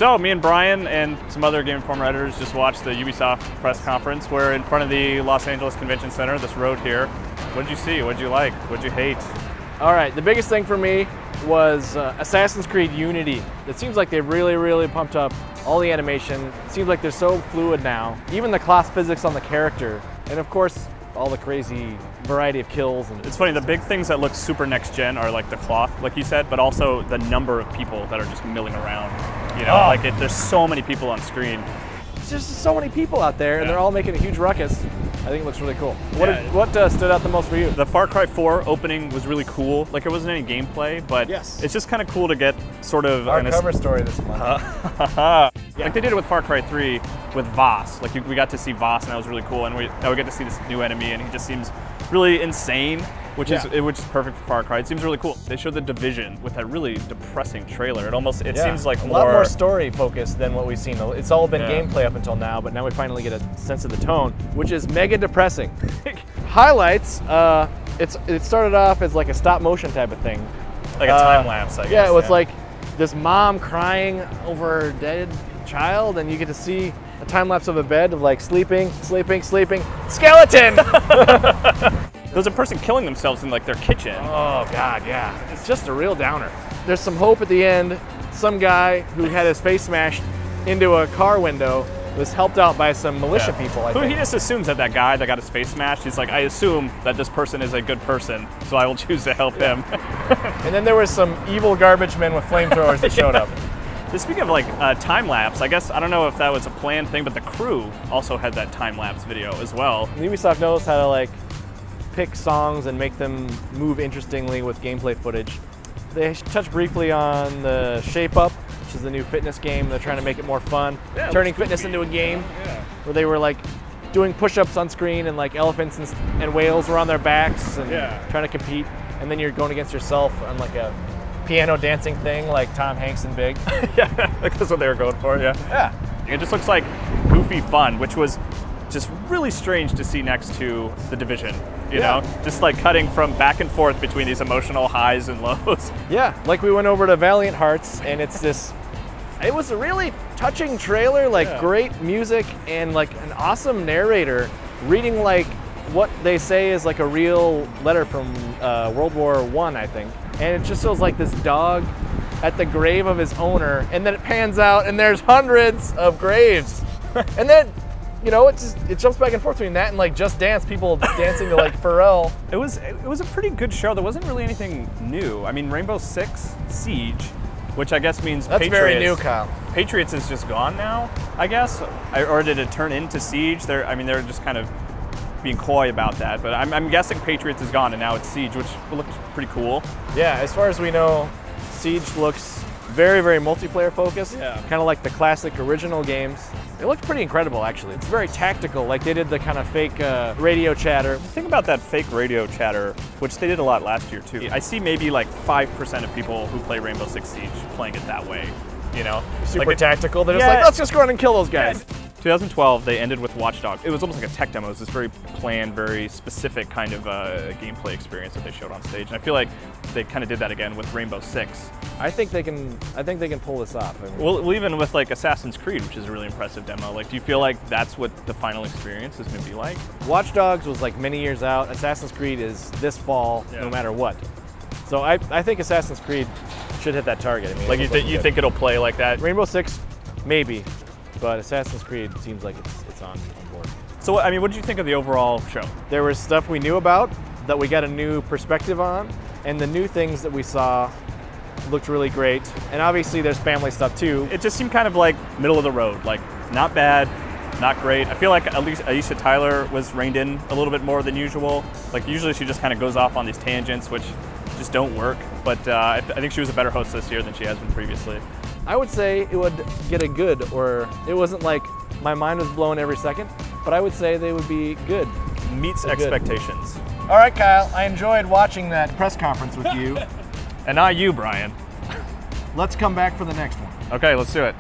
So me and Bryan and some other Game Informer editors just watched the Ubisoft press conference. We're in front of the Los Angeles Convention Center, this road here. What did you see? What did you like? What did you hate? All right, the biggest thing for me was Assassin's Creed Unity. It seems like they really pumped up all the animation. It seems like they're so fluid now. Even the class physics on the character. And of course, all the crazy variety of kills. And it's funny, the big things that look super next gen are like the cloth, like you said, but also the number of people that are just milling around. You know, like there's so many people on screen. There's just so many people out there, and they're all making a huge ruckus. I think it looks really cool. What stood out the most for you? The Far Cry 4 opening was really cool. Like, there wasn't any gameplay, but it's just kind of cool to get sort of our cover story this month. Like they did it with Far Cry 3 with Voss. Like we got to see Voss, and that was really cool. And now we get to see this new enemy, and he just seems really insane, which is perfect for Far Cry. It seems really cool. They showed the Division with that really depressing trailer. It seems like a lot more story focused than what we've seen. It's all been gameplay up until now, but now we finally get a sense of the tone, which is mega depressing. Highlights, it started off as like a stop motion type of thing. Like a time lapse, I guess. Yeah, it was like this mom crying over her dead child, and you get to see a time lapse of a bed of like sleeping, skeleton! There's a person killing themselves in like their kitchen. Oh God, yeah. It's just a real downer. There's some hope at the end. Some guy who had his face smashed into a car window was helped out by some militia people, I think. He just assumes that guy that got his face smashed, he's like, I assume that this person is a good person, so I will choose to help him. And then there was some evil garbage men with flamethrowers that showed up. Speaking of like time lapse, I guess, I don't know if that was a planned thing, but the crew also had that time lapse video as well. Ubisoft knows how to like pick songs and make them move interestingly with gameplay footage. They touched briefly on the Shape Up, which is the new fitness game. They're trying to make it more fun, turning fitness into a game where they were like doing push-ups on screen, and like elephants and whales were on their backs and trying to compete. And then you're going against yourself on like a piano dancing thing like Tom Hanks and Big. Like that's what they were going for, It just looks like goofy fun, which was just really strange to see next to the Division, you know? Just like cutting from back and forth between these emotional highs and lows. Yeah, like we went over to Valiant Hearts, and it was a really touching trailer, like great music and like an awesome narrator reading like what they say is like a real letter from World War I, I think. And it just feels like this dog at the grave of his owner, and then it pans out and there's hundreds of graves. And then, you know, it jumps back and forth between that and like Just Dance, people dancing to like Pharrell. It was a pretty good show. There wasn't really anything new. I mean, Rainbow Six Siege, which I guess means that's Patriots. Very new, Kyle. Patriots is just gone now, I guess, or did it turn into Siege? They're just kind of being coy about that, but I'm guessing Patriots is gone and now it's Siege, which looks pretty cool. Yeah, as far as we know, Siege looks very multiplayer focused, kind of like the classic original games. It looks pretty incredible, actually. It's very tactical, like they did the kind of fake radio chatter. The thing about that fake radio chatter, which they did a lot last year too, I see maybe like 5% of people who play Rainbow Six Siege playing it that way, you know? Super like tactical, they're just like, let's just go ahead and kill those guys. 2012, they ended with Watch Dogs. It was almost like a tech demo. It was this very planned, very specific kind of gameplay experience that they showed on stage. And I feel like they kind of did that again with Rainbow Six. I think they can pull this off. I mean, well, even with like Assassin's Creed, which is a really impressive demo. Like, do you feel like that's what the final experience is going to be like? Watch Dogs was like many years out. Assassin's Creed is this fall, no matter what. So I think Assassin's Creed should hit that target. I mean, like you think it'll play like that? Rainbow Six, maybe. But Assassin's Creed seems like it's on board. So, I mean, what did you think of the overall show? There was stuff we knew about that we got a new perspective on, and the new things that we saw looked really great. And obviously there's family stuff too. It just seemed kind of like middle of the road, like not bad, not great. I feel like at least Aisha Tyler was reined in a little bit more than usual. Like usually she just kind of goes off on these tangents, which just don't work. But I think she was a better host this year than she has been previously. I would say it would get a good, or it wasn't like my mind was blown every second, but I would say they would be good. Meets expectations. All right, Kyle, I enjoyed watching that press conference with you. And not you, Bryan. Let's come back for the next one. Okay, let's do it.